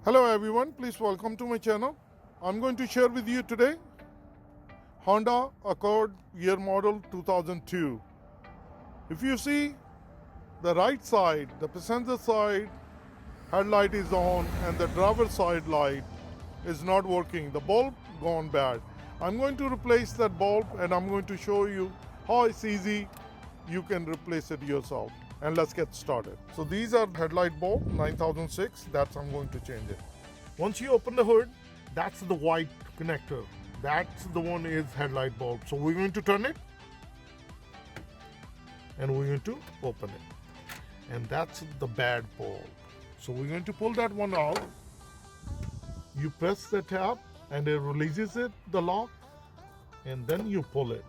Hello everyone, please welcome to my channel. I'm going to share with you today Honda Accord year model 2002. If you see the right side, the passenger side headlight is on and the driver side light is not working. The bulb gone bad. I'm going to replace that bulb and I'm going to show you how it's easy you can replace it yourself. And let's get started. So these are headlight bulb 9006. That's I'm going to change it. Once you open the hood, that's the white connector. That's the one is headlight bulb. So we're going to turn it and we're going to open it. And that's the bad bulb. So we're going to pull that one out. You press the tab and it releases it, the lock, and then you pull it.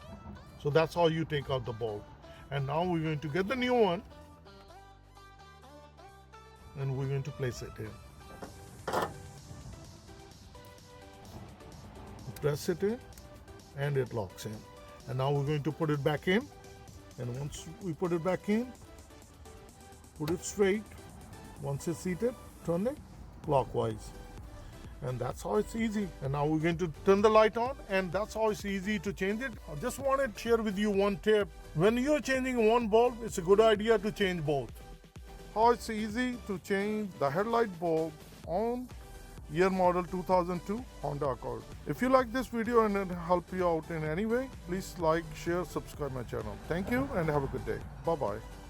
So that's how you take out the bulb. And now we're going to get the new one and we're going to place it in. Press it in and it locks in. And now we're going to put it back in. And once we put it back in, put it straight. Once it's seated, turn it clockwise. And that's how it's easy. And now we're going to turn the light on, and that's how it's easy to change it. I just wanted to share with you one tip. When you're changing one bulb, it's a good idea to change both. How it's easy to change the headlight bulb on year model 2002 Honda Accord. If you like this video and it helped you out in any way, please like, share, subscribe my channel. Thank you and have a good day. Bye-bye.